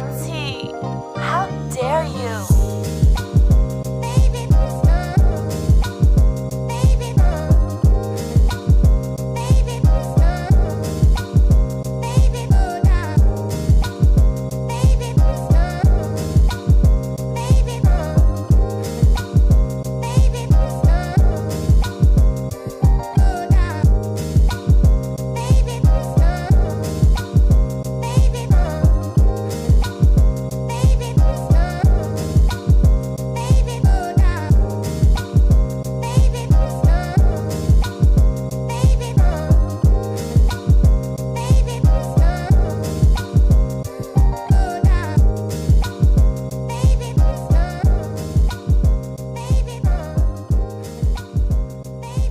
Auntie, how dare you?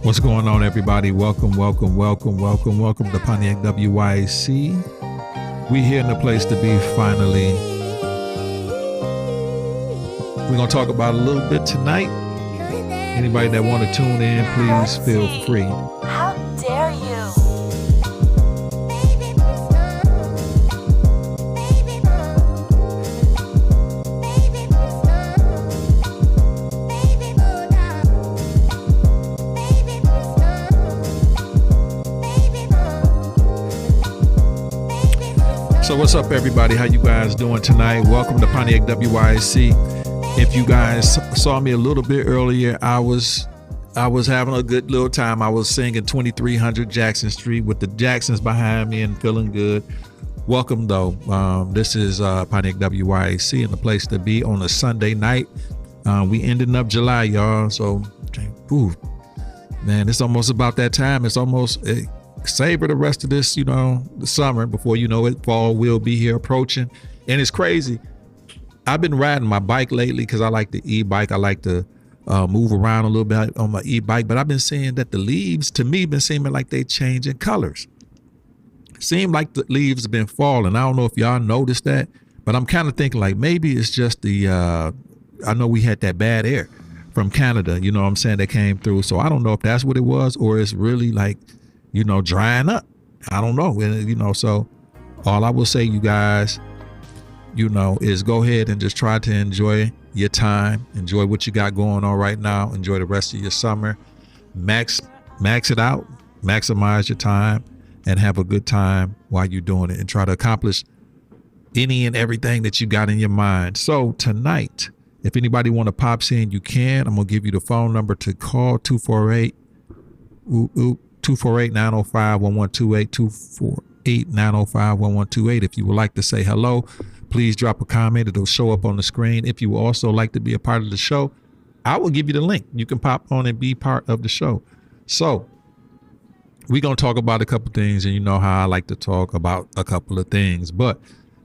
What's going on, everybody? Welcome to Pontiac WYAC. We here in the place to be finally. We're going to talk about a little bit tonight. Anybody that want to tune in, please feel free. How dare you? So what's up, everybody? How you guys doing tonight? Welcome to Pontiac WYAC. If you guys saw me a little bit earlier, I was having a good little time. I was singing 2300 Jackson Street with the Jacksons behind me and feeling good. Welcome, though. This is Pontiac WYAC and the place to be on a Sunday night. We ending up July, y'all. So, ooh, man, it's almost about that time. It's almost... savor the rest of this, the summer. Before you know it, fall will be here approaching. And it's crazy. I've been riding my bike lately because I like the e-bike. I like to move around a little bit on my e-bike. But I've been seeing that the leaves, to me, been seeming like they changing colors. Seem like the leaves have been falling. I don't know if y'all noticed that, but I'm kind of thinking like maybe it's just the, I know we had that bad air from Canada, you know what I'm saying, that came through. So I don't know if that's what it was or it's really like, drying up. I don't know. So all I will say, you guys, is go ahead and just try to enjoy your time. Enjoy what you got going on right now. Enjoy the rest of your summer. Max it out. Maximize your time and have a good time while you're doing it and try to accomplish any and everything that you got in your mind. So tonight, if anybody want to pop in, you can. I'm going to give you the phone number to call 248-905-1128, 248-905-1128. If you would like to say hello, please drop a comment. It'll show up on the screen. If you would also like to be a part of the show, I will give you the link. You can pop on and be part of the show. So we're going to talk about a couple things, and you know how I like to talk about a couple of things. But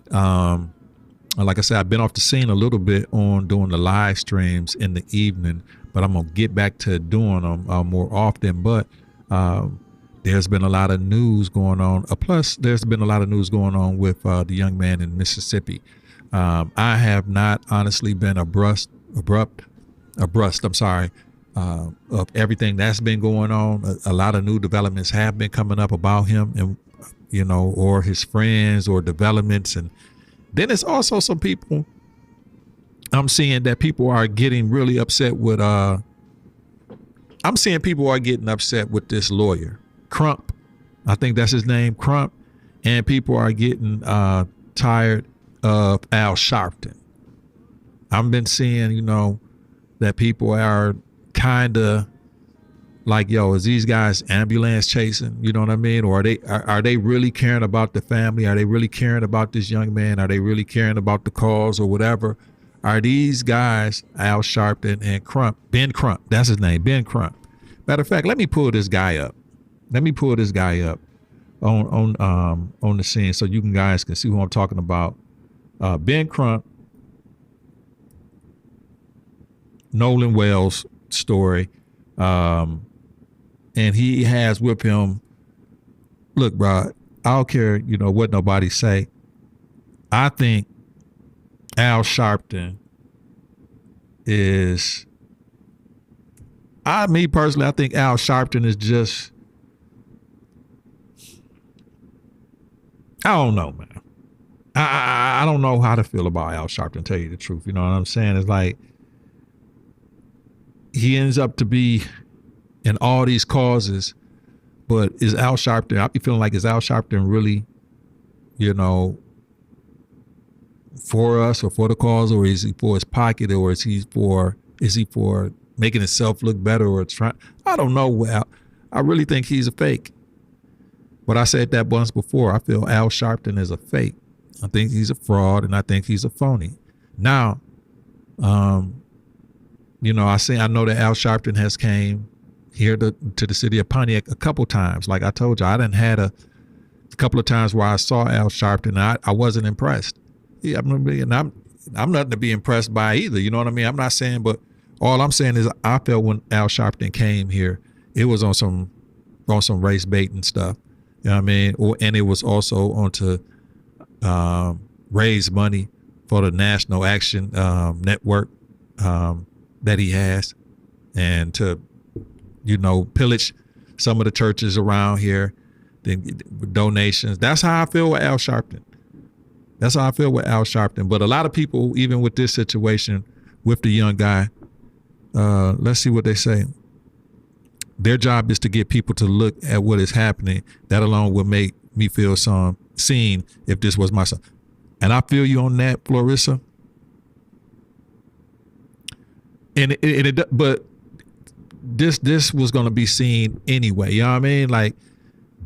like I said, I've been off the scene a little bit on doing the live streams in the evening, but I'm going to get back to doing them more often. But there's been a lot of news going on. Plus, there's been a lot of news going on with the young man in Mississippi. I have not honestly been abreast of everything that's been going on. A lot of new developments have been coming up about him and, or his friends or developments. And then there's also some people I'm seeing that people are getting really upset with, I'm seeing people are getting upset with this lawyer, Crump. I think that's his name, Crump. And people are getting tired of Al Sharpton. I've been seeing, that people are kind of like, yo, is these guys ambulance chasing? You know what I mean? Or are they really caring about the family? Are they really caring about this young man? Are they really caring about the cause or whatever? Are these guys, Al Sharpton and Crump, Ben Crump, that's his name, Ben Crump. Matter of fact, let me pull this guy up. On the scene so you guys can see who I'm talking about. Ben Crump, Nolan Wells story. And he has with him, look, bro, I don't care, what nobody say. I think Al Sharpton is, me personally, I think Al Sharpton is just, I don't know, man. I don't know how to feel about Al Sharpton, to tell you the truth. You know what I'm saying? It's like he ends up to be in all these causes, but is Al Sharpton, I be feeling like, is Al Sharpton really, you know, for us or for the cause, or is he for his pocket, or is he for making himself look better, or trying? I don't know. Well, I really think he's a fake. But I said that once before. I feel Al Sharpton is a fake. I think he's a fraud, and I think he's a phony. Now, you know, I know that Al Sharpton has came here to the city of Pontiac a couple times. Like I told you, I done had a couple of times where I saw Al Sharpton, and I wasn't impressed. Yeah, I'm nothing to be impressed by either. You know what I mean? I'm not saying, but all I'm saying is I felt when Al Sharpton came here, it was on some race bait and stuff. You know what I mean? And it was also on to raise money for the National Action Network that he has, and to, you know, pillage some of the churches around here, then donations. That's how I feel with Al Sharpton. That's how I feel with Al Sharpton. But a lot of people, even with this situation with the young guy, let's see what they say. Their job is to get people to look at what is happening. That alone would make me feel seen if this was my son. And I feel you on that, Florissa. But this was going to be seen anyway. You know what I mean? Like,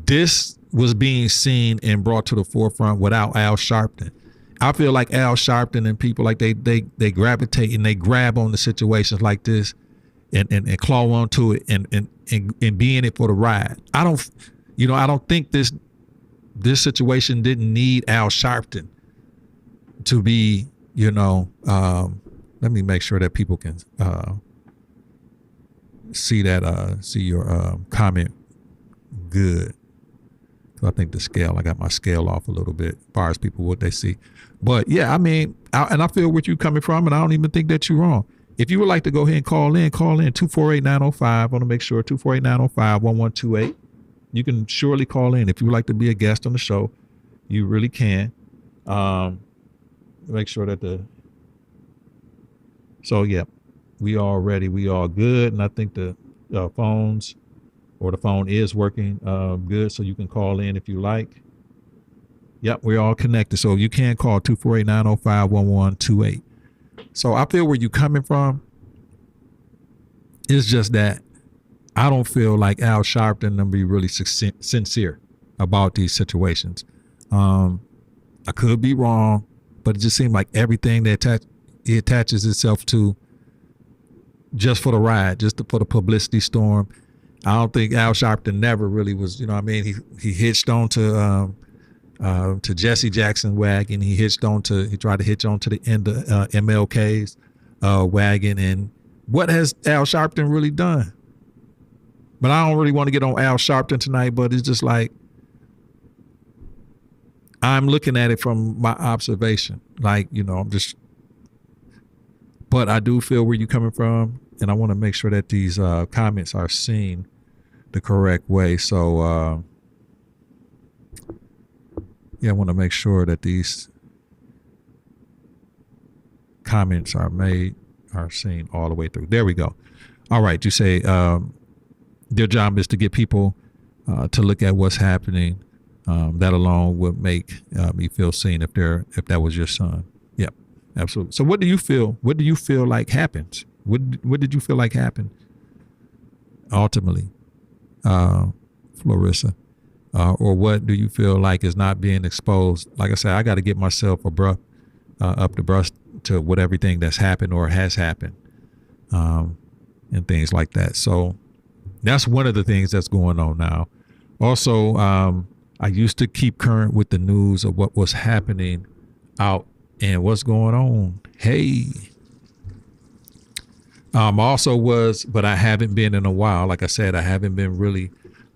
this was being seen and brought to the forefront without Al Sharpton. I feel like Al Sharpton and people like they gravitate and they grab on the situations like this and claw onto it and be in it for the ride. I don't think this situation didn't need Al Sharpton to be, you know, let me make sure that people can see your comment good. I think I got my scale off a little bit as far as people, what they see. But yeah, I mean, I feel where you're coming from, and I don't even think that you're wrong. If you would like to go ahead and call in 248-905. I want to make sure 248-905-1128. You can surely call in. If you would like to be a guest on the show, you really can. Make sure that so yeah, we all ready. We all good. And I think the phones, or the phone is working good, so you can call in if you like. Yep, we're all connected. So you can call 248-905-1128. So I feel where you're coming from. It's just that I don't feel like Al Sharpton to be really sincere about these situations. I could be wrong, but it just seemed like everything that it attaches itself to just for the ride, just for the publicity storm. I don't think Al Sharpton never really was, you know what I mean? He hitched on to Jesse Jackson wagon. He tried to hitch on to the end of MLK's wagon. And what has Al Sharpton really done? But I don't really want to get on Al Sharpton tonight, but it's just like, I'm looking at it from my observation. Like, you know, but I do feel where you're coming from, and I want to make sure that these comments are seen the correct way. So, yeah, I want to make sure that these comments are seen all the way through. There we go. All right, you say their job is to get people to look at what's happening. That alone would make me feel seen if that was your son. Yep, absolutely. So what do you feel? What do you feel like happens? What did you feel like happened ultimately, Florissa? Or what do you feel like is not being exposed? Like I said, I got to get myself up the brush to what everything that's happened or has happened, and things like that. So that's one of the things that's going on now. Also, I used to keep current with the news of what was happening out and what's going on. Hey. But I haven't been in a while. Like I said, I haven't been really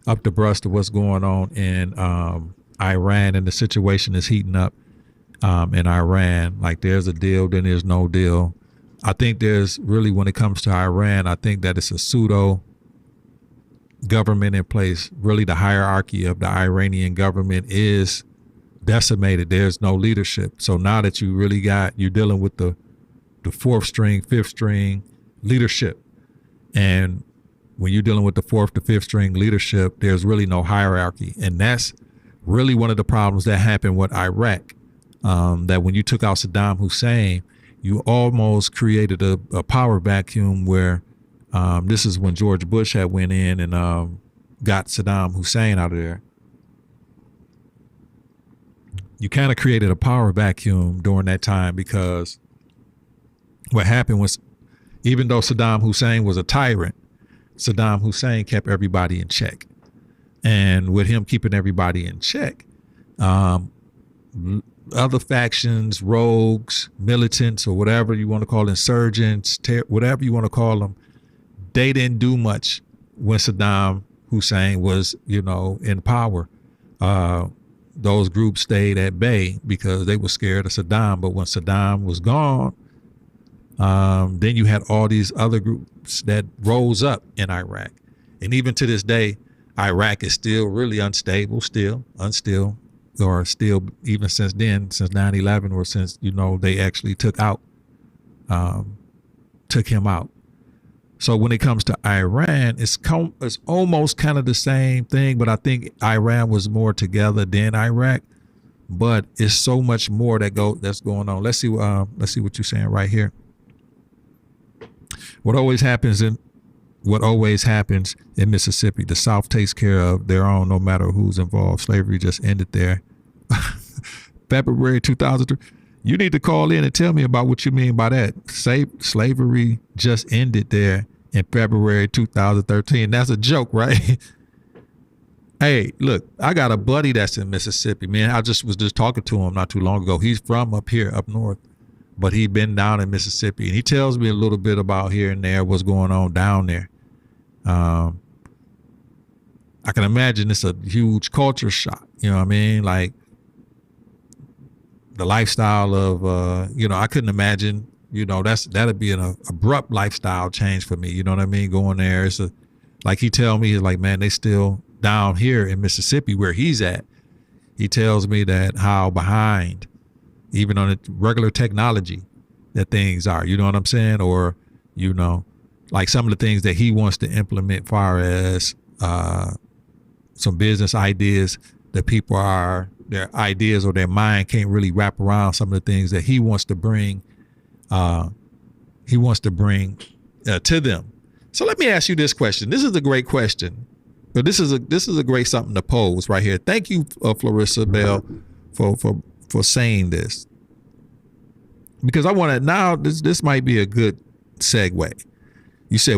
up the brush to what's going on in Iran, and the situation is heating up in Iran. Like, there's a deal, then there's no deal. I think there's really, when it comes to Iran, I think that it's a pseudo government in place. Really, the hierarchy of the Iranian government is decimated. There's no leadership. So now that you're dealing with the fourth string, fifth string leadership. And when you're dealing with the fourth to fifth string leadership, there's really no hierarchy. And that's really one of the problems that happened with Iraq. That when you took out Saddam Hussein, you almost created a power vacuum where this is when George Bush had went in and got Saddam Hussein out of there. You kind of created a power vacuum during that time, because what happened was, even though Saddam Hussein was a tyrant, Saddam Hussein kept everybody in check. And with him keeping everybody in check, other factions, rogues, militants, or whatever you want to call insurgents, whatever you want to call them, they didn't do much when Saddam Hussein was, in power. Those groups stayed at bay because they were scared of Saddam. But when Saddam was gone, then you had all these other groups that rose up in Iraq. And even to this day, Iraq is still really unstable, or still even since then, since 9/11, or since, they actually took him out. So when it comes to Iran, it's almost kind of the same thing, but I think Iran was more together than Iraq. But it's so much more that's going on. Let's see what you're saying right here. What always happens in Mississippi, the South takes care of their own, no matter who's involved. Slavery just ended there. February 2003. You need to call in and tell me about what you mean by that. Slavery just ended there in February 2013. That's a joke, right? Hey, look, I got a buddy that's in Mississippi, man. I was just talking to him not too long ago. He's from up here, up north, but he'd been down in Mississippi, and he tells me a little bit about here and there, what's going on down there. I can imagine it's a huge culture shock. You know what I mean? Like the lifestyle of, I couldn't imagine, that'd be an abrupt lifestyle change for me. You know what I mean? Going there, like he tell me, he's like, man, they still down here in Mississippi where he's at. He tells me that how behind, even on the regular technology, that things are, you know what I'm saying? Or, like some of the things that he wants to implement far as some business ideas that people their ideas or their mind can't really wrap around some of the things that he wants to bring to them. So let me ask you this question. This is a great question. But this is a great something to pose right here. Thank you, Clarissa Bell, for saying this. Because I want to now, this might be a good segue. You said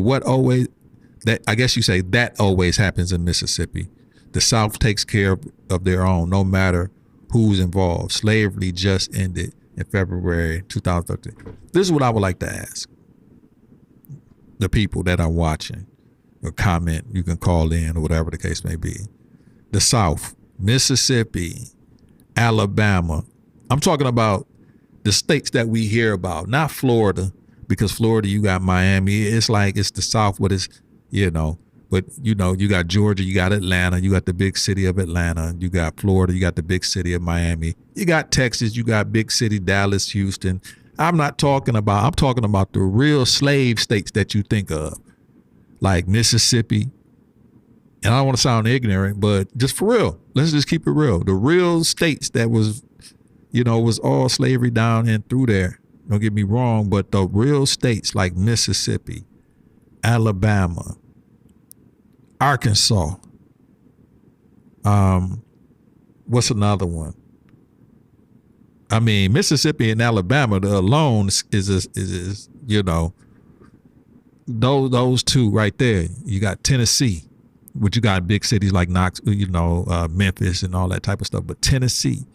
I guess you say that always happens in Mississippi. The South takes care of their own, no matter who's involved. Slavery just ended in February 2013. This is what I would like to ask the people that are watching or comment. You can call in or whatever the case may be. The South, Mississippi, Alabama. I'm talking about the states that we hear about, not Florida, because Florida, you got Miami. It's like it's the South, but it's, but you got Georgia, you got Atlanta, you got the big city of Atlanta, you got Florida, you got the big city of Miami, you got Texas, you got big city Dallas, Houston. I'm talking about the real slave states that you think of, like Mississippi. And I don't want to sound ignorant, but just for real, let's just keep it real. The real states that was all slavery down and through there. Don't get me wrong, but the real states like Mississippi, Alabama, Arkansas. What's another one? I mean, Mississippi and Alabama alone is those two right there. You got Tennessee, which you got big cities like Memphis and all that type of stuff. But Tennessee,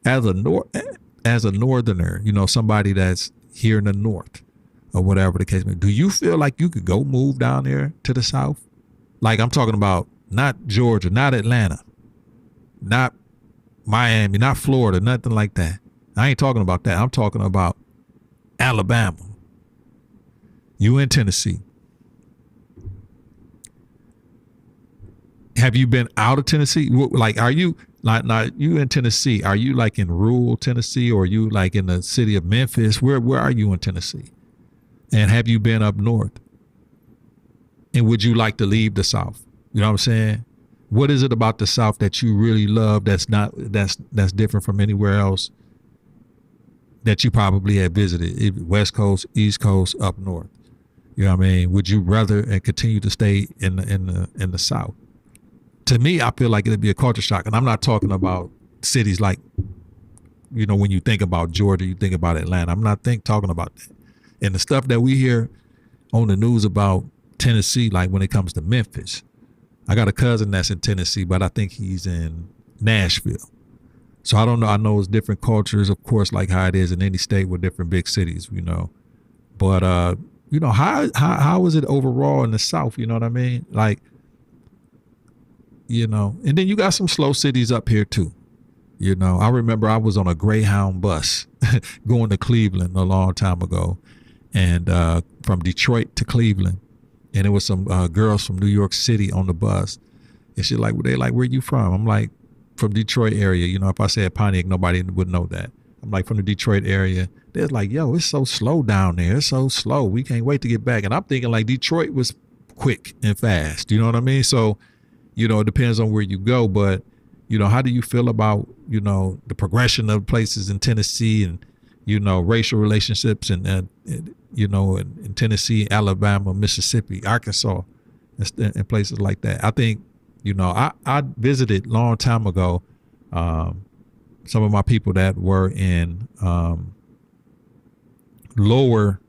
as a northerner, somebody that's here in the north or whatever the case may be, do you feel like you could go move down there to the South? Like I'm talking about not Georgia, not Atlanta, not Miami, not Florida, nothing like that. I ain't talking about that. I'm talking about Alabama. You in Tennessee. Have you been out of Tennessee? Like, are you like you in Tennessee? Are you like in rural Tennessee, or are you like in the city of Memphis? Where are you in Tennessee? And have you been up north? And would you like to leave the South? You know what I'm saying? What is it about the South that you really love that's different from anywhere else that you probably have visited? West Coast, East Coast, up north. You know what I mean? Would you rather and continue to stay in the South? To me, I feel like it'd be a culture shock. And I'm not talking about cities like, you know, when you think about Georgia, you think about Atlanta. I'm not talking about that. And the stuff that we hear on the news about Tennessee, like when it comes to Memphis, I got a cousin that's in Tennessee, but I think he's in Nashville. So I don't know. I know it's different cultures, of course, like how it is in any state with different big cities, you know. But you know, how is it overall in the South? You know what I mean? Like, you know, and then you got some slow cities up here too. You know, I remember I was on a Greyhound bus going to Cleveland a long time ago, and from Detroit to Cleveland. And it was some girls from New York City on the bus. And she like, they like, where you from? I'm like, from Detroit area. You know, if I said Pontiac, nobody would know that. I'm like, from the Detroit area. They're like, yo, it's so slow down there. It's so slow. We can't wait to get back. And I'm thinking like Detroit was quick and fast. You know what I mean? So, you know, it depends on where you go. But, you know, how do you feel about, you know, the progression of places in Tennessee and, you know, racial relationships and you know, in Tennessee, Alabama, Mississippi, Arkansas, and places like that. I think, you know, I visited a long time ago some of my people that were in lower.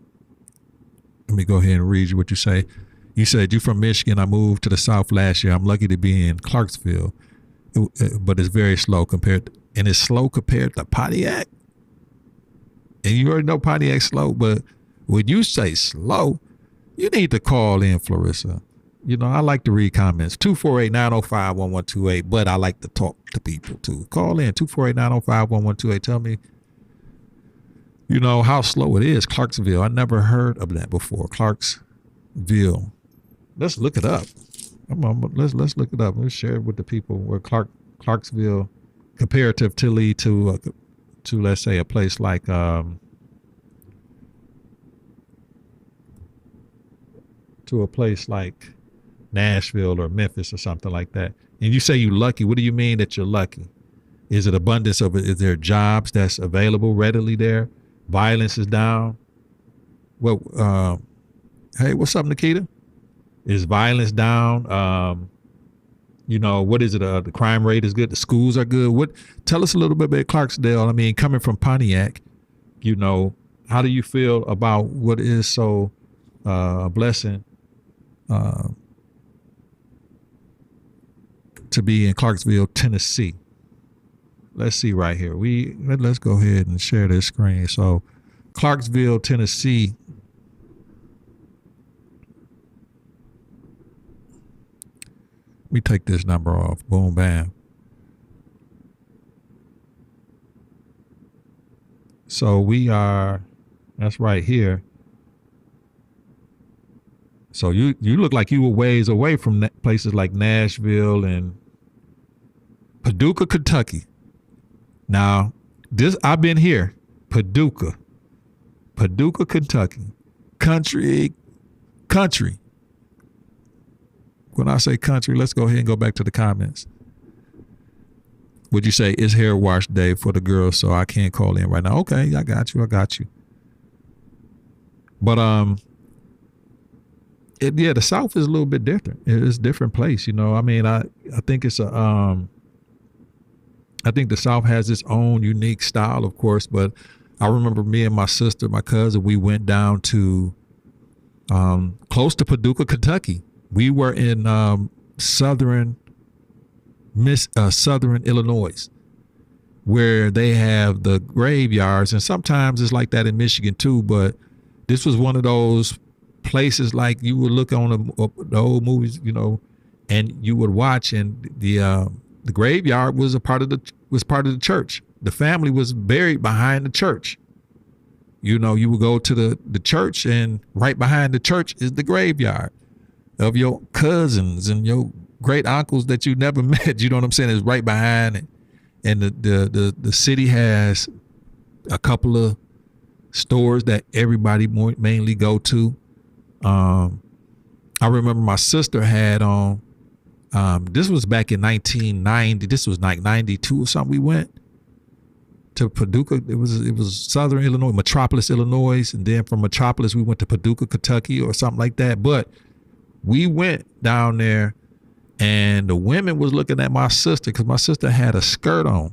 Let me go ahead and read you what you say. You said you're from Michigan. I moved to the South last year. I'm lucky to be in Clarksville, but it's very slow compared to Pontiac. And you already know Pontiac's slow, but when you say slow, you need to call in, Clarissa. You know, I like to read comments. 248-905-1128, but I like to talk to people too. Call in, 248-905-1128. Tell me, you know, how slow it is. Clarksville. I never heard of that before. Clarksville. Let's look it up. Let's look it up. Let's share it with the people where Clarksville comparatively to let's say a place like to a place like Nashville or Memphis or something like that. And you say you're lucky. What do you mean that you're lucky? Is it abundance of it? Is there jobs that's available readily there? Violence is down. Well, hey, what's up, Nikita? Is violence down? You know, what is it? The crime rate is good. The schools are good. Tell us a little bit about Clarksdale. I mean, coming from Pontiac, you know, how do you feel about what is so a blessing to be in Clarksville, Tennessee? Let's see right here. Let's go ahead and share this screen. So Clarksville, Tennessee. Let me take this number off. Boom, bam. So that's right here. So you look like you were ways away from places like Nashville and Paducah, Kentucky. Now, I've been here, Paducah, Kentucky, country. When I say country, let's go ahead and go back to the comments. Would you say it's hair wash day for the girls, so I can't call in right now? Okay, I got you. But the South is a little bit different. It's a different place, you know. I mean, I think it's I think the South has its own unique style, of course. But I remember me and my sister, my cousin, we went down to close to Paducah, Kentucky. We were in southern Illinois, where they have the graveyards, and sometimes it's like that in Michigan too. But this was one of those places like you would look on the old movies, you know, and you would watch, and the graveyard was part of the church. The family was buried behind the church. You know, you would go to the church, and right behind the church is the graveyard. of your cousins and your great uncles that you never met. You know what I'm saying? Is right behind it. And the city has a couple of stores that everybody mainly go to. I remember my sister had on, this was back in 1990. This was like 92 or something. We went to Paducah. It was Southern Illinois, Metropolis, Illinois. And then from Metropolis, we went to Paducah, Kentucky or something like that. But we went down there and the women was looking at my sister because my sister had a skirt on.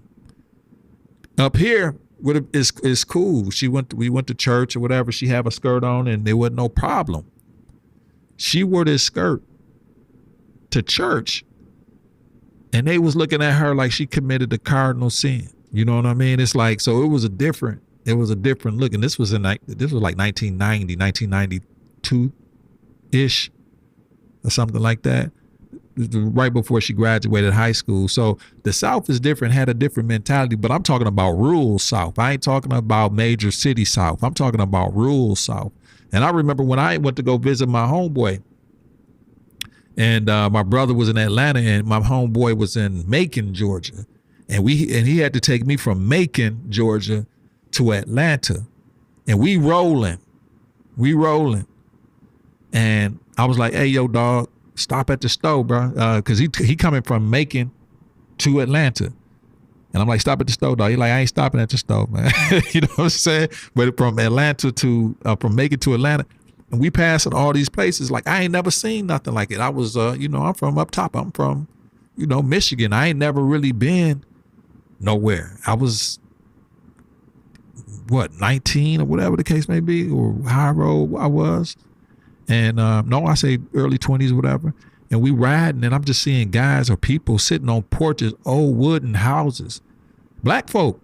Up here, it's cool. We went to church or whatever. She had a skirt on and there wasn't no problem. She wore this skirt to church and they was looking at her like she committed a cardinal sin. You know what I mean? It's like, so it was a different look. And this was like 1990, 1992-ish or something like that. Right before she graduated high school. So the South is different, had a different mentality, but I'm talking about rural South. I ain't talking about major city South. I'm talking about rural South. And I remember when I went to go visit my homeboy and my brother was in Atlanta and my homeboy was in Macon, Georgia. And he had to take me from Macon, Georgia to Atlanta. And we rolling. And I was like, hey, yo, dog, stop at the store, bro. Cause he coming from Macon to Atlanta. And I'm like, stop at the store, dog. He's like, I ain't stopping at the store, man. You know what I'm saying? But from Macon to Atlanta, and we passing all these places. Like I ain't never seen nothing like it. I was, I'm from up top. I'm from, Michigan. I ain't never really been nowhere. I was, 19 or whatever the case may be, or how old I was. And I say early 20s, whatever. And we riding and I'm just seeing guys or people sitting on porches, old wooden houses, black folk.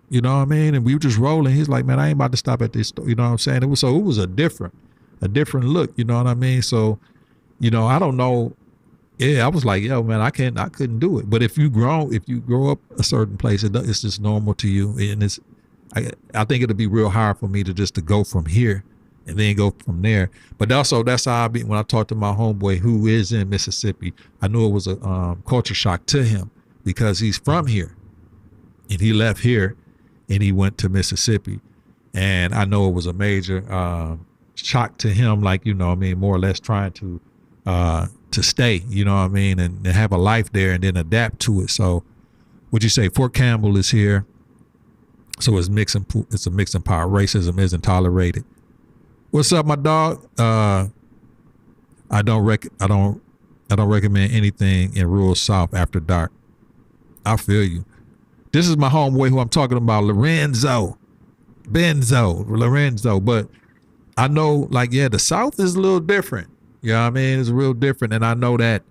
You know what I mean? And we were just rolling. He's like, man, I ain't about to stop at this store. You know what I'm saying? It was a different look. You know what I mean? So, I don't know. Yeah, I was like, yo, man, I couldn't do it. But if you grow up a certain place, it's just normal to you. And I think it'll be real hard for me to go from here and then go from there. But also that's how I be when I talked to my homeboy who is in Mississippi. I knew it was a culture shock to him because he's from here and he left here and he went to Mississippi. And I know it was a major shock to him, like, more or less trying to stay, and have a life there and then adapt to it. So would you say Fort Campbell is here? So it's a mixed and power. Racism isn't tolerated. What's up, my dog? I don't recommend anything in rural South after dark. I feel you. This is my homeboy who I'm talking about, Lorenzo. But I know, the South is a little different. You know what I mean? It's real different. And I know that,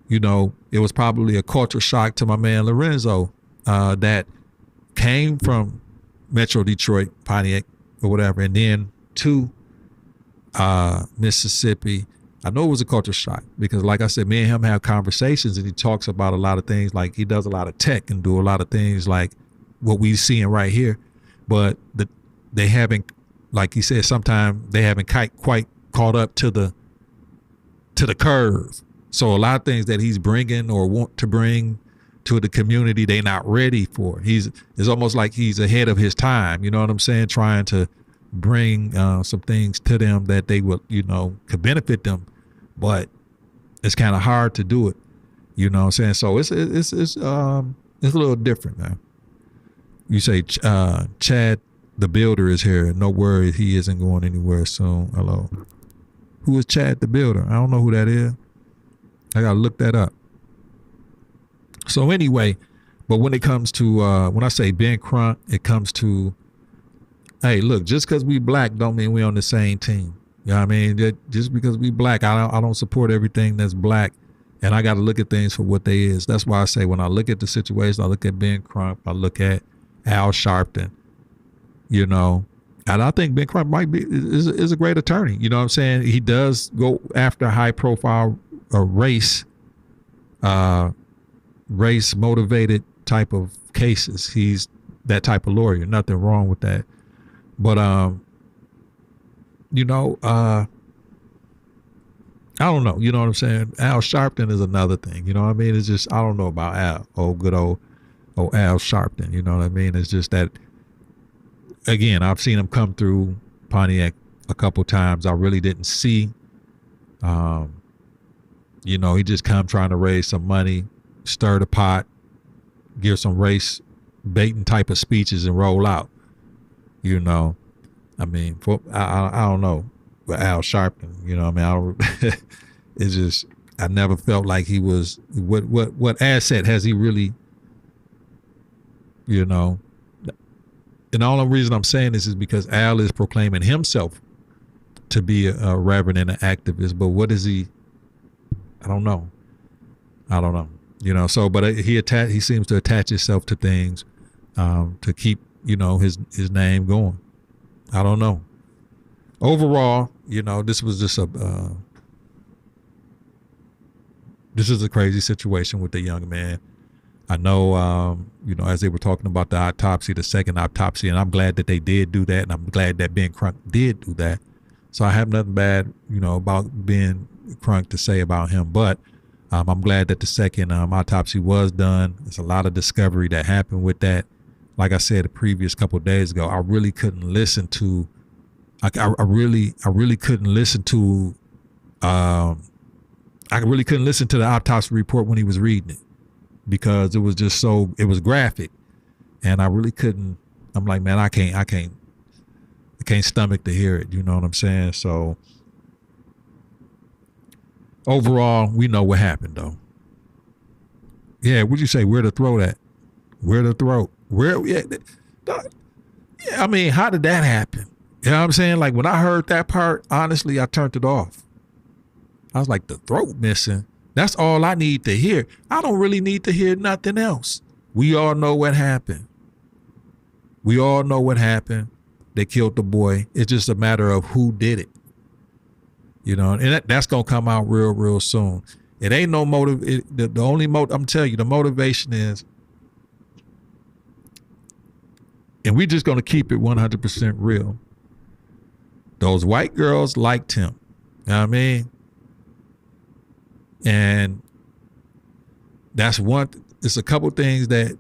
it was probably a culture shock to my man Lorenzo that came from Metro Detroit, Pontiac, or whatever, and then to Mississippi. I know it was a culture shock because, like I said, me and him have conversations and he talks about a lot of things. Like he does a lot of tech and do a lot of things like what we seeing right here. But they haven't, like he said, sometimes they haven't quite caught up to the curve. So a lot of things that he's bringing or want to bring to the community, they're not ready for. It's almost like he's ahead of his time. You know what I'm saying? Trying to bring some things to them that they would, could benefit them, but it's kind of hard to do it. You know what I'm saying? So it's a little different, man. You say Chad the Builder is here. No worries, he isn't going anywhere soon. Hello. Who is Chad the Builder? I don't know who that is. I gotta look that up. So anyway, but when it comes to when I say Ben Crump, it comes to, hey, look, just because we black don't mean we on the same team. You know what I mean? Just because we black, I don't support everything that's black, and I got to look at things for what they is. That's why I say when I look at the situation, I look at Ben Crump, I look at Al Sharpton, and I think Ben Crump is a great attorney. You know what I'm saying? He does go after high profile race motivated type of cases. He's that type of lawyer. Nothing wrong with that. But I don't know. You know what I'm saying? Al Sharpton is another thing. You know what I mean? It's just, I don't know about Al. Good old Al Sharpton. You know what I mean? It's just that, again, I've seen him come through Pontiac a couple times. I really didn't see. He just come trying to raise some money, stir the pot, give some race baiting type of speeches and roll out. I mean, I don't know with Al Sharpton. You know what I mean? It's just, I never felt like he was, what asset has he really, And the only reason I'm saying this is because Al is proclaiming himself to be a reverend and an activist, but what is he? I don't know. But he seems to attach himself to things to keep, his name going. I don't know. Overall, this was just this is a crazy situation with the young man. I know, as they were talking about the autopsy, the second autopsy, and I'm glad that they did do that, and I'm glad that Ben Crunk did do that. So I have nothing bad, about Ben Crunk to say about him, but I'm glad that the second autopsy was done. There's a lot of discovery that happened with that. Like I said the previous couple of days ago, I really couldn't listen to. I really couldn't listen to. I really couldn't listen to the autopsy report when he was reading it because it was just it was graphic, and I really couldn't. I'm like, man, I can't stomach to hear it. You know what I'm saying? So overall, we know what happened though. Yeah, what'd you say? Where to throw that? Where to throw? Where? Yeah, I mean, how did that happen? You know what I'm saying? Like when I heard that part, honestly, I turned it off. I was like, the throat missing. That's all I need to hear. I don't really need to hear nothing else. We all know what happened. We all know what happened. They killed the boy. It's just a matter of who did it. And that's going to come out real, real soon. It ain't no motive. The only I'm telling you, the motivation is, and we're just going to keep it 100% real. Those white girls liked him. You know what I mean? And that's it's a couple things that,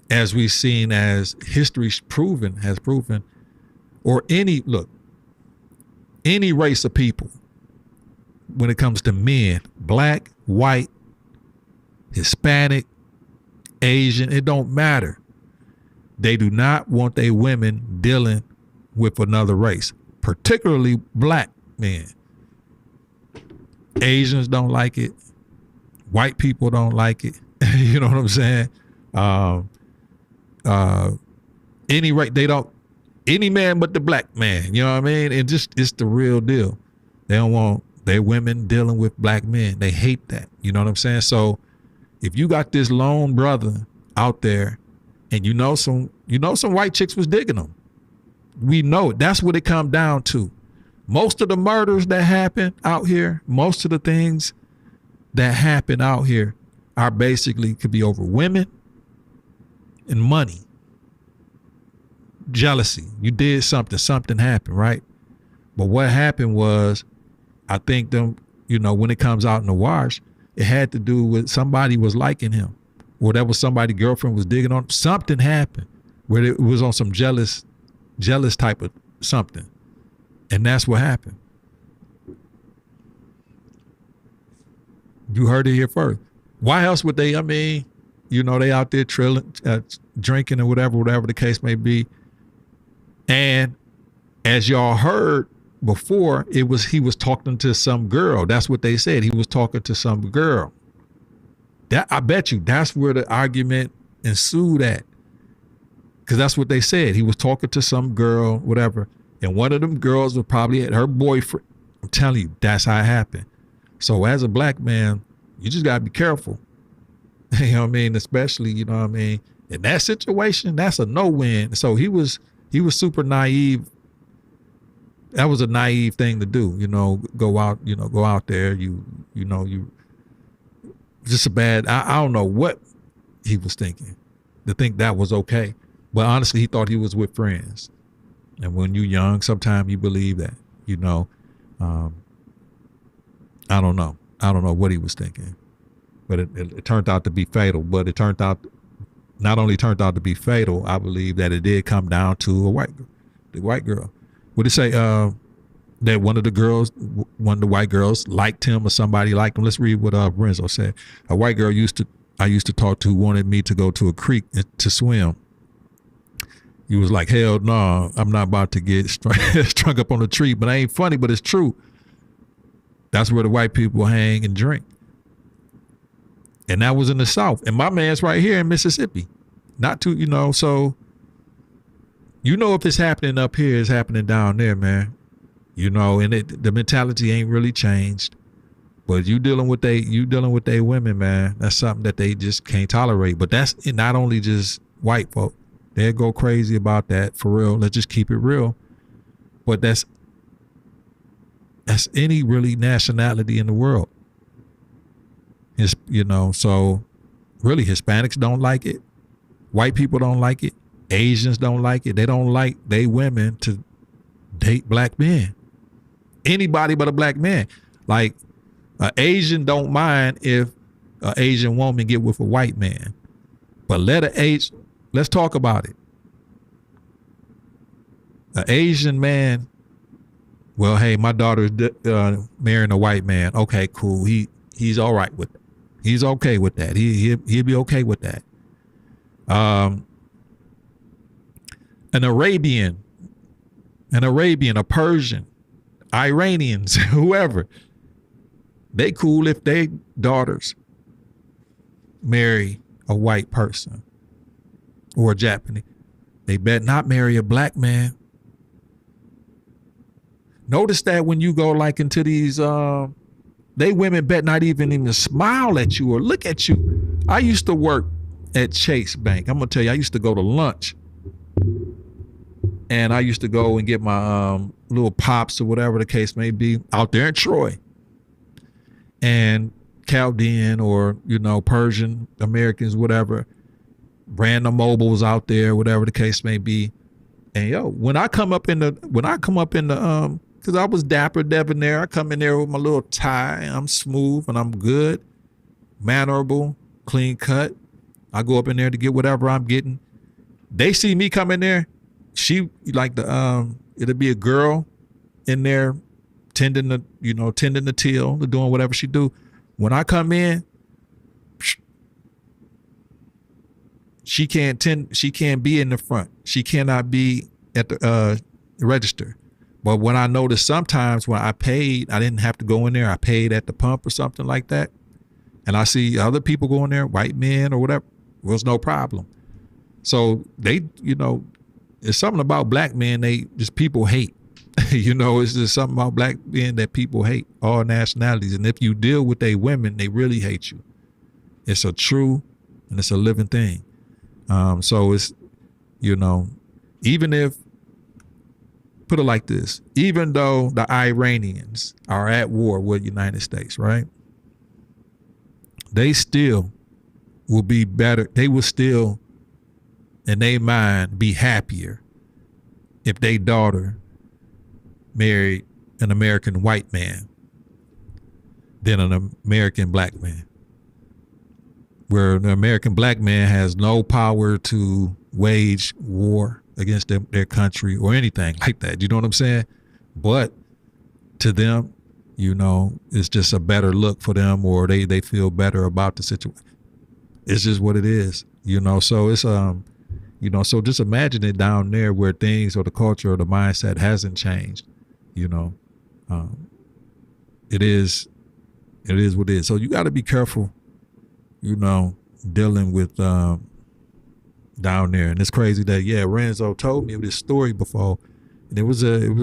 as we've seen, as history has proven, or any race of people, when it comes to men, black, white, Hispanic, Asian, it don't matter. They do not want their women dealing with another race, particularly black men. Asians don't like it. White people don't like it. You know what I'm saying? Any man but the black man, you know what I mean? It's the real deal. They don't want their women dealing with black men. They hate that. You know what I'm saying? So if you got this lone brother out there and some white chicks was digging him, we know it. That's what it come down to. Most of the murders that happen out here, most of the things that happen out here are basically could be over women and money. Jealousy. You did something happened, right? But what happened was, I think when it comes out in the wash, it had to do with somebody was liking him. Or that was somebody's girlfriend was digging on him. Something happened where it was on some jealous type of something. And that's what happened. You heard it here first. Why else would they, they out there trilling, drinking or whatever the case may be. And as y'all heard before, he was talking to some girl. That's what they said. He was talking to some girl. I bet you that's where the argument ensued at. Because that's what they said. He was talking to some girl, whatever. And one of them girls was probably her boyfriend. I'm telling you, that's how it happened. So as a black man, you just got to be careful. You know what I mean? Especially, you know what I mean? In that situation, that's a no-win. So he was super naive. That was a naive thing to do, go out there, you just a bad, I don't know what he was thinking to think that was okay. But honestly, he thought he was with friends. And when you're young, sometimes you believe that, I don't know. I don't know what he was thinking, but it turned out to be fatal. But it turned out, not only turned out to be fatal, I believe that it did come down to the white girl. What did it say? That one of the white girls liked him, or somebody liked him. Let's read what Renzo said. A white girl I used to talk to wanted me to go to a creek to swim. He was like, hell no, I'm not about to get strung up on a tree. But it ain't funny, but it's true. That's where the white people hang and drink. And that was in the South. And my man's right here in Mississippi. Not too, so, if it's happening up here, it's happening down there, man. And the mentality ain't really changed. But you dealing with they women, man. That's something that they just can't tolerate. But that's not only just white folk. They'll go crazy about that, for real. Let's just keep it real. But that's any really nationality in the world. It's, so really Hispanics don't like it. White people don't like it. Asians don't like it. They don't like they women to date black men. Anybody but a black man. Like, an Asian don't mind if an Asian woman get with a white man. But let's talk about it. An Asian man, well, hey, my daughter's marrying a white man. Okay, cool. He's all right with it. He's okay with that. He'll be okay with that. An Arabian, a Persian, Iranians, whoever, they cool if they daughters marry a white person or a Japanese. They better not marry a black man. Notice that when you go like into these, they women bet not even smile at you or look at you. I used to work at Chase Bank. I'm gonna tell you, I used to go to lunch, and I used to go and get my little pops or whatever the case may be out there in Troy. And Chaldean or Persian Americans, whatever, random mobiles out there, whatever the case may be. And when I come up in the because I was dapper debonair, I come in there with my little tie. I'm smooth and I'm good, mannerable, clean cut. I go up in there to get whatever I'm getting. They see me come in there. She like it'll be a girl in there tending the till, doing whatever she do. When I come in, she can't be in the front. She cannot be at the register. But when I noticed sometimes when I paid, I didn't have to go in there. I paid at the pump or something like that. And I see other people go in there, white men or whatever, it was no problem. So they, it's something about black men people hate. It's just something about black men that people hate, all nationalities. And if you deal with they women, they really hate you. It's a true and it's a living thing. So it's, even if, put it like this, even though the Iranians are at war with the United States, right? They still will be better. They will still, in their mind, be happier if their daughter married an American white man than an American black man. Where the American black man has no power to wage war against their country or anything like that. You know what I'm saying? But to them, it's just a better look for them, or they feel better about the situation. It's just what it is, so it's, so just imagine it down there where things or the culture or the mindset hasn't changed, it is what it is. So you got to be careful, dealing with, down there. And it's crazy that, Renzo told me this story before, and it's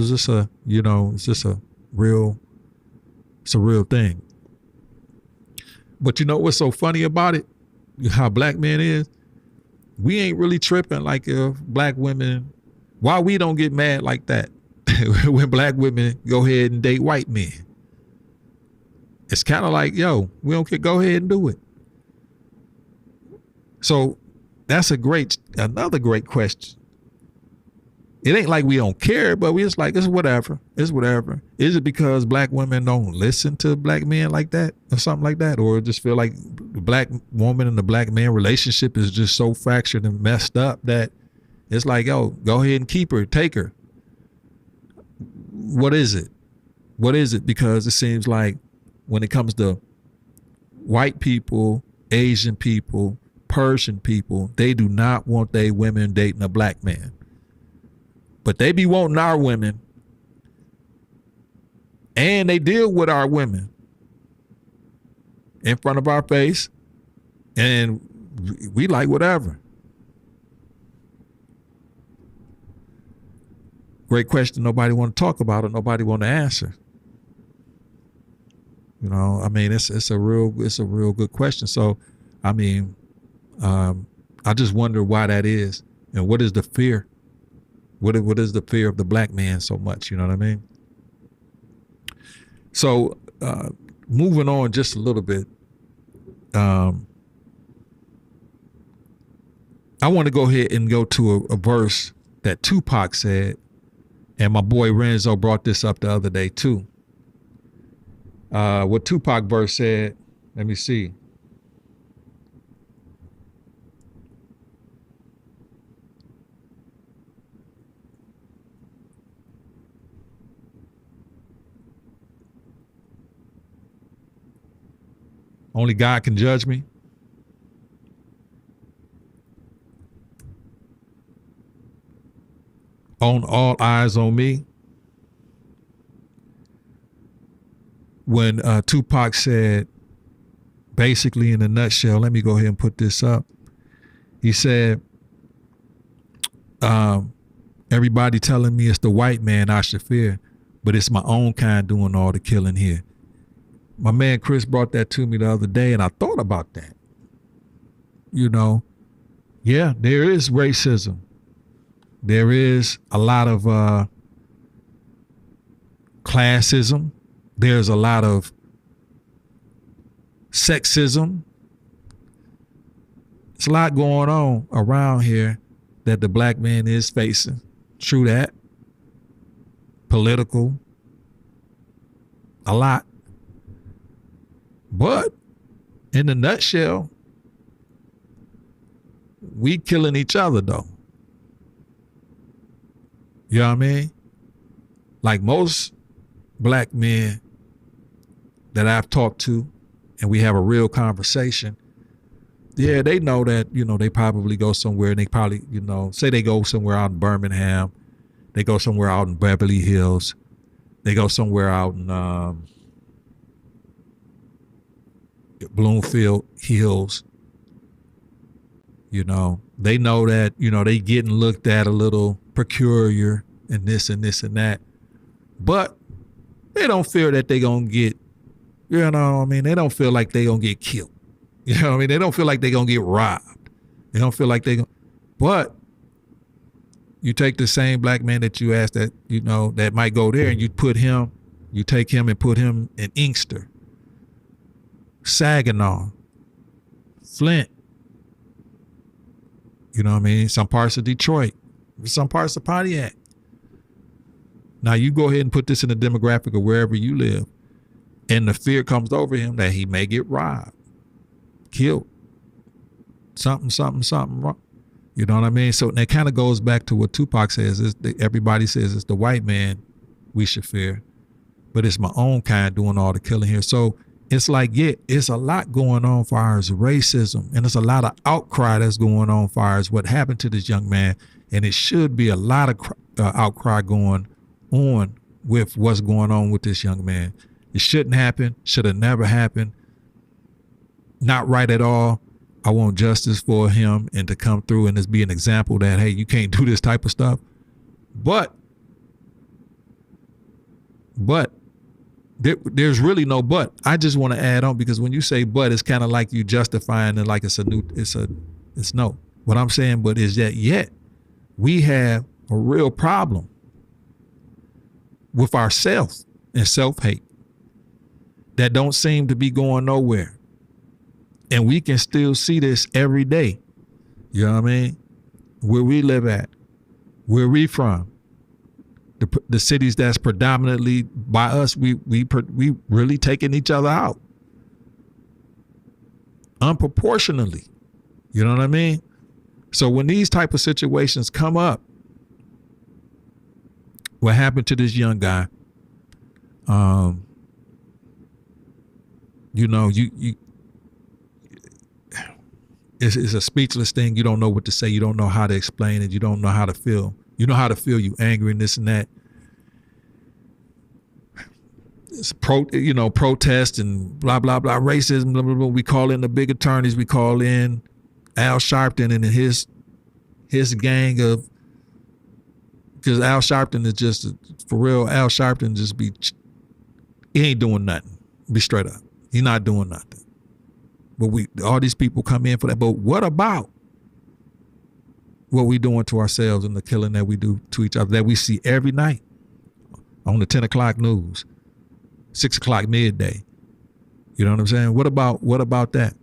just a real thing. But what's so funny about it, how black men is, we ain't really tripping like if black women, why we don't get mad like that when black women go ahead and date white men. It's kind of like, we don't care, go ahead and do it. So that's another great question. it ain't like we don't care, but we just like, it's whatever. It's whatever. Is it because black women don't listen to black men like that or something like that? Or just feel like the black woman and the black man relationship is just so fractured and messed up that it's like, yo, go ahead and keep her, take her. What is it? What is it? Because it seems like when it comes to white people, Asian people, Persian people, they do not want their women dating a black man. But they be wanting our women, and they deal with our women in front of our face, and we like whatever. Great question. Nobody want to talk about it. Nobody want to answer. You know, I mean, it's a real good question. So, I mean, I just wonder why that is, and what is the fear? What is the fear of the black man so much? You know what I mean? So, moving on just a little bit, I want to go ahead and go to a verse that Tupac said, and my boy Renzo brought this up the other day too. What Tupac verse said, let me see. Only God can judge me. On all eyes on me. When Tupac said, basically in a nutshell, let me go ahead and put this up. He said, everybody telling me it's the white man I should fear, but it's my own kind doing all the killing here. My man Chris brought that to me the other day, and I thought about that. You know, yeah, there is racism. There is a lot of classism. There's a lot of sexism. It's a lot going on around here that the black man is facing. True that. Political. A lot. But in a nutshell, we killing each other though. You know what I mean? Like most black men that I've talked to, and we have a real conversation, yeah, they know that, you know, they probably go somewhere and they probably, you know, say they go somewhere out in Birmingham, they go somewhere out in Beverly Hills, they go somewhere out in Bloomfield Hills. You know, they know that, you know, they getting looked at a little peculiar and this and this and that. But they don't feel that they gonna get, you know what I mean? They don't feel like they gonna get killed. You know what I mean? They don't feel like they gonna get robbed. They don't feel like they gonna, but you take the same black man that you asked that, you know, that might go there, and you take him and put him in Inkster, Saginaw, Flint, you know what I mean? Some parts of Detroit, some parts of Pontiac. Now you go ahead and put this in the demographic of wherever you live, and the fear comes over him that he may get robbed, killed, something wrong. You know what I mean? So that kind of goes back to what Tupac says, everybody says it's the white man we should fear, but it's my own kind doing all the killing here. So it's like, yeah, it's a lot going on as far as racism, and it's a lot of outcry that's going on as far as what happened to this young man, and it should be a lot of outcry going on with what's going on with this young man. It shouldn't happen, should have never happened, not right at all. I want justice for him and to come through and just be an example that, hey, you can't do this type of stuff. But there's really no but. I just want to add on, because when you say but, it's kind of like you justifying it like it's no. What I'm saying but is that yet we have a real problem with ourselves and self-hate that don't seem to be going nowhere. And we can still see this every day. You know what I mean? Where we live at, where we from, the cities that's predominantly by us, we really taking each other out unproportionately. You know what I mean? So when these type of situations come up, what happened to this young guy? You know, it's a speechless thing. You don't know what to say. You don't know how to explain it. You don't know how to feel. You know how to feel. You angry and this and that. It's protest and blah, blah, blah, racism, blah, blah, blah. We call in the big attorneys. We call in Al Sharpton and his gang of, because Al Sharpton is just, for real, Al Sharpton just he ain't doing nothing. Be straight up. He's not doing nothing. But all these people come in for that. But what about what we doing to ourselves and the killing that we do to each other that we see every night on the 10 o'clock news, 6 o'clock midday? You know what I'm saying? What about that?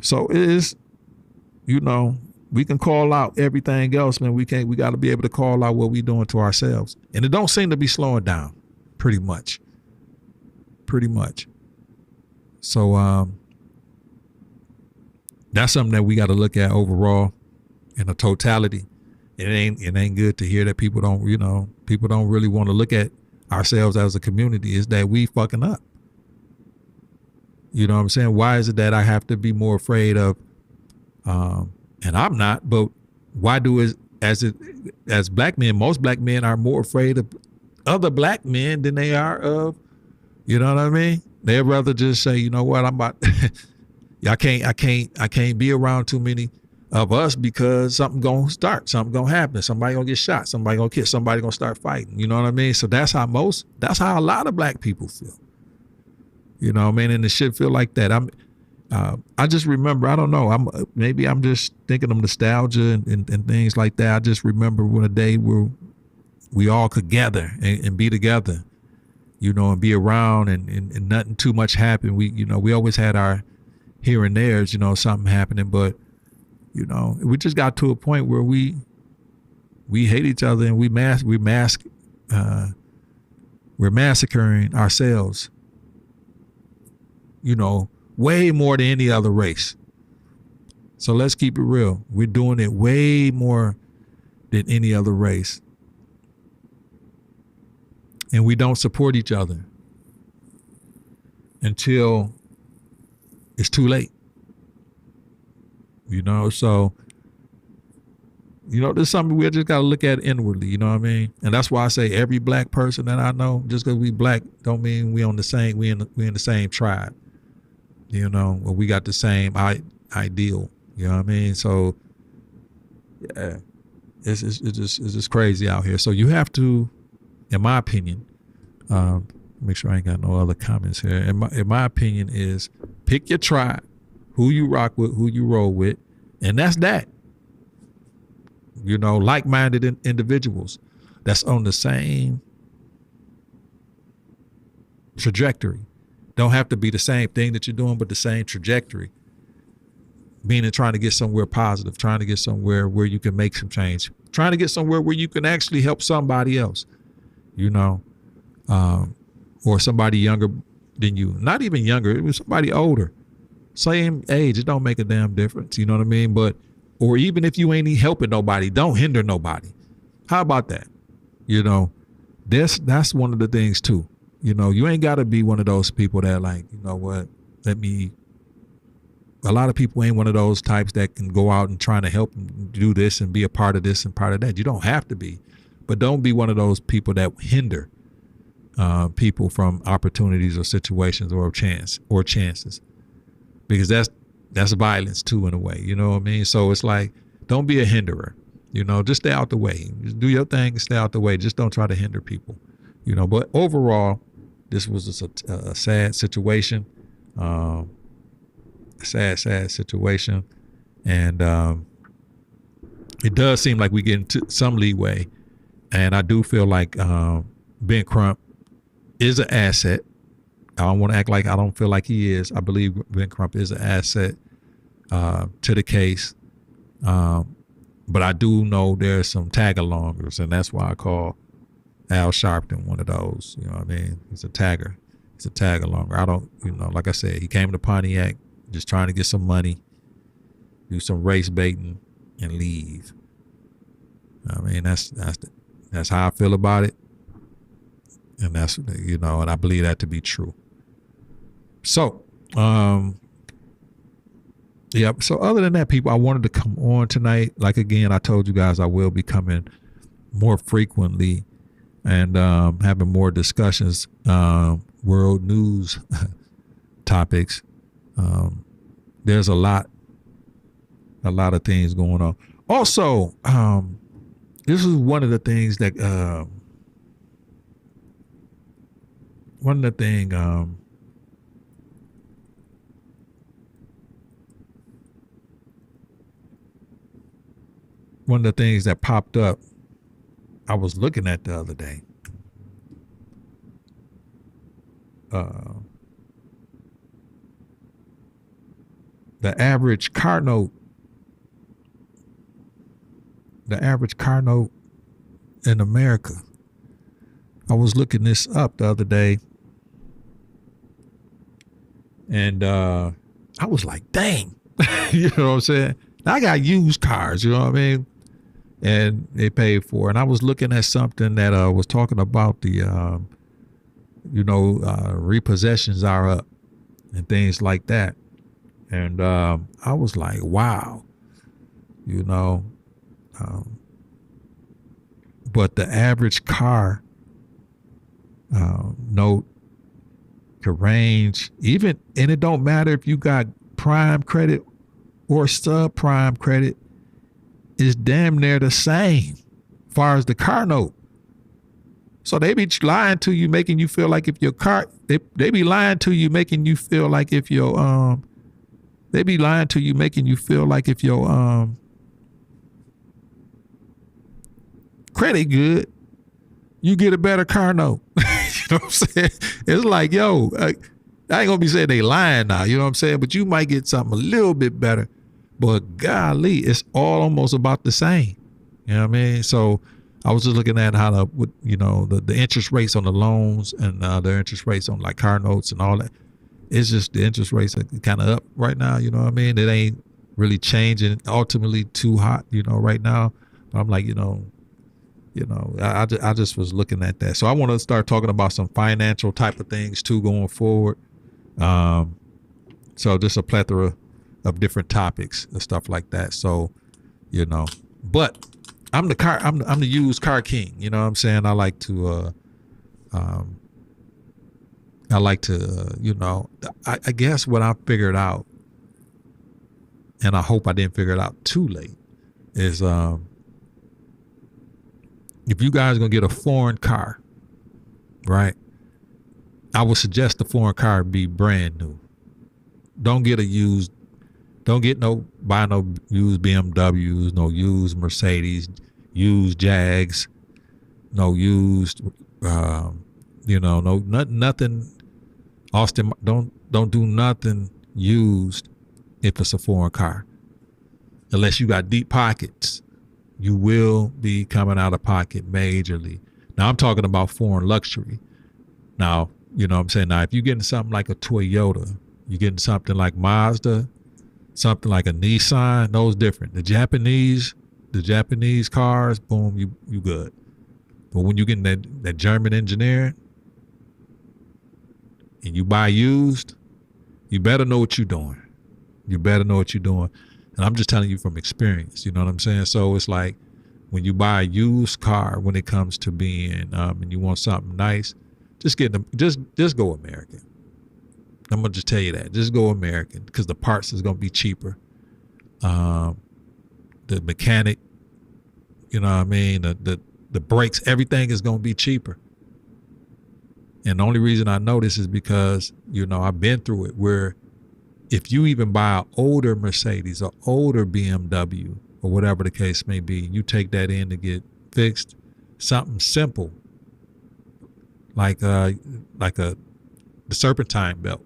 So it is, we can call out everything else, man. We got to be able to call out what we doing to ourselves. And it don't seem to be slowing down pretty much. So that's something that we got to look at overall in a totality. It ain't good to hear that people don't really want to look at ourselves as a community. Is that we fucking up? You know what I'm saying? Why is it that I have to be more afraid of, and I'm not, but why as black men, most black men are more afraid of other black men than they are of, you know what I mean? They'd rather just say, you know what, I'm about, I can't be around too many of us because something gonna start, something gonna happen, somebody gonna get shot, somebody gonna kill, somebody gonna start fighting. You know what I mean? So that's how a lot of black people feel. You know what I mean? And it should feel like that. I just remember, I don't know, maybe I'm just thinking of nostalgia and things like that. I just remember when a day where we all could gather and be together, and be around and nothing too much happened. We always had our here and there's, something happening, but, we just got to a point where we hate each other and we're massacring ourselves, way more than any other race. So let's keep it real. We're doing it way more than any other race. And we don't support each other until it's too late. So, there's something we just got to look at inwardly, you know what I mean? And that's why I say every black person that I know, just because we black don't mean we in the same tribe. Or we got the same ideal, you know what I mean? So yeah, it's just crazy out here. So you have to, in my opinion, make sure I ain't got no other comments here. In my opinion is pick your tribe, who you rock with, who you roll with, and that's that. Like-minded individuals that's on the same trajectory. Don't have to be the same thing that you're doing, but the same trajectory. Meaning trying to get somewhere positive, trying to get somewhere where you can make some change, trying to get somewhere where you can actually help somebody else, or somebody younger than you. Not even younger, it was somebody older. Same age, it don't make a damn difference, you know what I mean? But, or even if you ain't helping nobody, don't hinder nobody. How about that? That's one of the things too. You ain't got to be one of those people that like, a lot of people ain't one of those types that can go out and trying to help and do this and be a part of this and part of that. You don't have to be, but don't be one of those people that hinder people from opportunities or situations or chances, because that's violence too in a way. You know what I mean? So it's like, don't be a hinderer. Just stay out the way. Just do your thing and stay out the way. Just don't try to hinder people. But overall, this was a sad situation. Sad situation. And it does seem like we get into some leeway. And I do feel like Ben Crump is an asset. I don't want to act like I don't feel like he is. I believe Ben Crump is an asset to the case. But I do know there's some tag-alongers, and that's why I call Al Sharpton one of those. You know what I mean? He's a tagger. He's a tag-alonger. I don't, like I said, he came to Pontiac just trying to get some money, do some race baiting, and leave. I mean, that's how I feel about it. And that's, and I believe that to be true. So, yeah. So other than that, people, I wanted to come on tonight. Like, again, I told you guys I will be coming more frequently and having more discussions, world news topics. There's a lot of things going on. Also, this is one of the things that, one of the things that popped up, I was looking at the other day. The average car note in America. I was looking this up the other day, and I was like, dang. You know what I'm saying? I got used cars, you know what I mean? And they paid for it. And I was looking at something that was talking about the, repossessions are up and things like that. And I was like, wow, but the average car note could range even, and it don't matter if you got prime credit or subprime credit, is damn near the same as far as the car note. So they be lying to you, making you feel like if your car, they be lying to you, making you feel like if your credit good, you get a better car note. You know what I'm saying? It's like, yo, I ain't gonna be saying they lying now, you know what I'm saying? But you might get something a little bit better. But golly, it's all almost about the same. You know what I mean? So I was just looking at how the interest rates on the loans and the interest rates on like car notes and all that. It's just the interest rates are kind of up right now. You know what I mean? It ain't really changing ultimately too hot, right now. But I'm like, I just was looking at that. So I want to start talking about some financial type of things too going forward. So just a plethora of different topics and stuff like that. So, but I'm the used car king. You know what I'm saying? I like to, I guess what I figured out, and I hope I didn't figure it out too late, is if you guys are going to get a foreign car, right, I would suggest the foreign car be brand new. Don't get buy no used BMWs, no used Mercedes, used Jags, no used, nothing. Austin, don't do nothing used if it's a foreign car, unless you got deep pockets. You will be coming out of pocket majorly. Now I'm talking about foreign luxury. Now, you know what I'm saying? Now, if you're getting something like a Toyota, you're getting something like Mazda, something like a Nissan, those different. The Japanese cars, boom, you good. But when you get that German engineering and you buy used, you better know what you're doing. And I'm just telling you from experience, you know what I'm saying? So it's like when you buy a used car, when it comes to being, and you want something nice, just go American. I'm going to just tell you that. Just go American, because the parts is going to be cheaper. The mechanic, you know what I mean? The brakes, everything is going to be cheaper. And the only reason I know this is because, I've been through it, where if you even buy an older Mercedes or older BMW or whatever the case may be, you take that in to get fixed, something simple like the serpentine belt,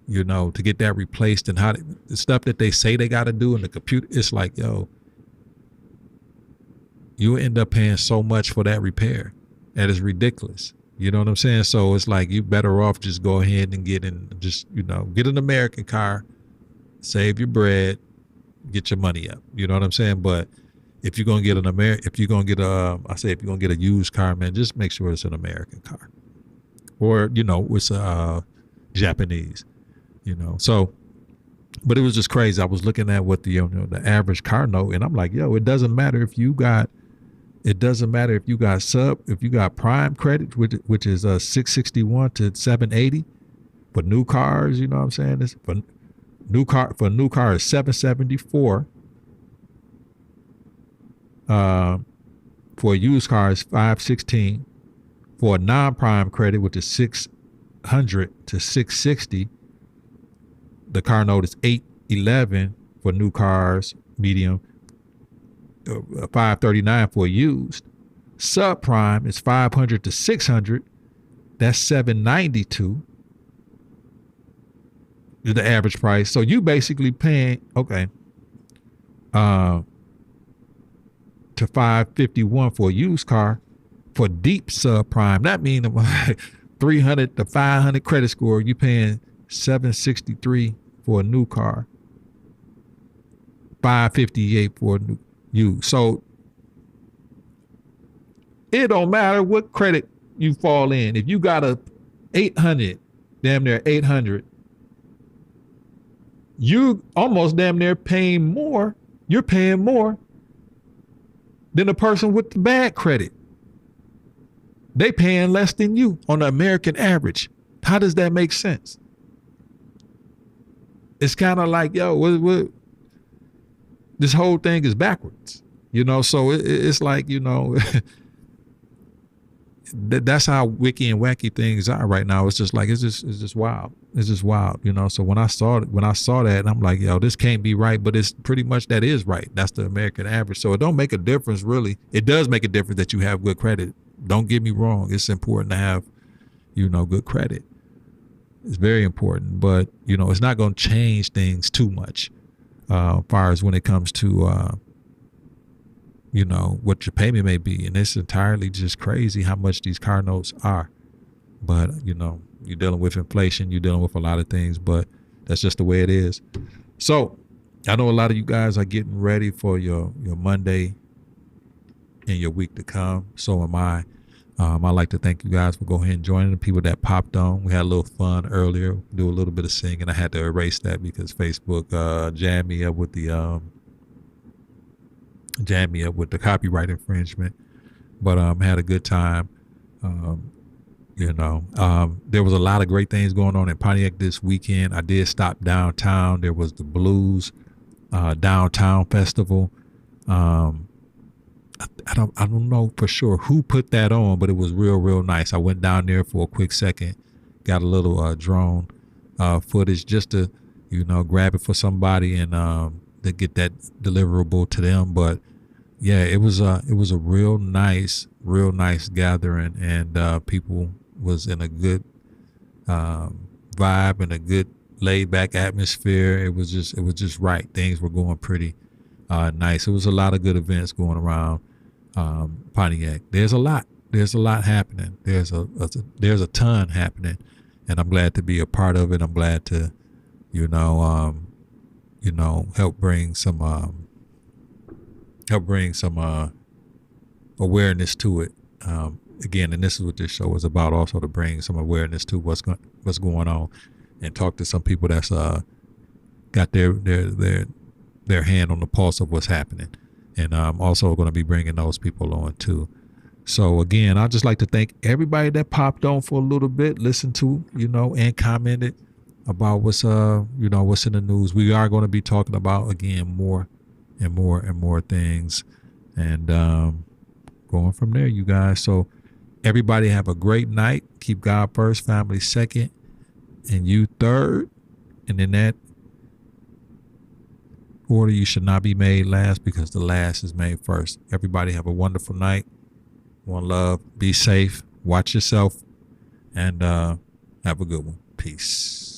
to get that replaced, and the stuff that they say they got to do in the computer, it's like, yo, you end up paying so much for that repair. That is ridiculous. You know what I'm saying? So it's like you better off just go ahead and get an American car, save your bread, get your money up. You know what I'm saying? But if you're gonna get if you're gonna get a used car, man, just make sure it's an American car, or it's a Japanese. So, but it was just crazy. I was looking at what the average car note, and I'm like, yo, it doesn't matter if you got prime credit, which is 661 to 780 for new cars. You know what I'm saying? It's for a new car is 774. For a used car is 516. For a non-prime credit, which is 600 to 660, the car note is 811 for new cars, medium. 539 for a used. Subprime is 500 to 600. That's 792. Is the average price. So you basically paying to 551 for a used car. For deep subprime, that means 300 to 500 credit score. You paying 763 for a new car. 558 for a new used. So it don't matter what credit you fall in. If you got a 800, damn near 800, you almost damn near paying more. You're paying more than the person with the bad credit. They paying less than you on the American average. How does that make sense? It's kind of like, what this whole thing is backwards, so it's like, that's how wicky and wacky things are right now. It's just like, it's just wild. It's just wild, so when I saw that, I'm like, this can't be right, but it's pretty much that is right. That's the American average. So it don't make a difference, really. It does make a difference that you have good credit. Don't get me wrong. It's important to have, good credit. It's very important, but it's not going to change things too much. As far as when it comes to, what your payment may be. And it's entirely just crazy how much these car notes are. But, you're dealing with inflation, you're dealing with a lot of things, but that's just the way it is. So I know a lot of you guys are getting ready for your Monday and your week to come. So am I. I'd like to thank you guys for going ahead and joining the people that popped on. We had a little fun earlier, do a little bit of singing. I had to erase that because Facebook jammed me up with the copyright infringement. But had a good time. There was a lot of great things going on in Pontiac this weekend. I did stop downtown. There was the Blues Downtown Festival. I don't know for sure who put that on, but it was real nice. I went down there for a quick second, got a little drone footage just to grab it for somebody and to get that deliverable to them. But yeah, it was a real nice gathering, and people was in a good vibe and a good laid back atmosphere. It was just right. Things were going pretty nice. It was a lot of good events going around Pontiac. There's a lot happening. There's a ton happening, and I'm glad to be a part of it. I'm glad to help bring some awareness to it. Again, and this is what this show is about, also to bring some awareness to what's going on, and talk to some people that's got their hand on the pulse of what's happening. And I'm also going to be bringing those people on too. So again, I'd just like to thank everybody that popped on for a little bit, listened to, and commented about what's in the news. We are going to be talking about, again, more and more things, and going from there, you guys. So everybody have a great night. Keep God first, family second, and you third. And in that order, you should not be made last, because the last is made first. Everybody have a wonderful night. One love. Be safe. Watch yourself. And have a good one. Peace.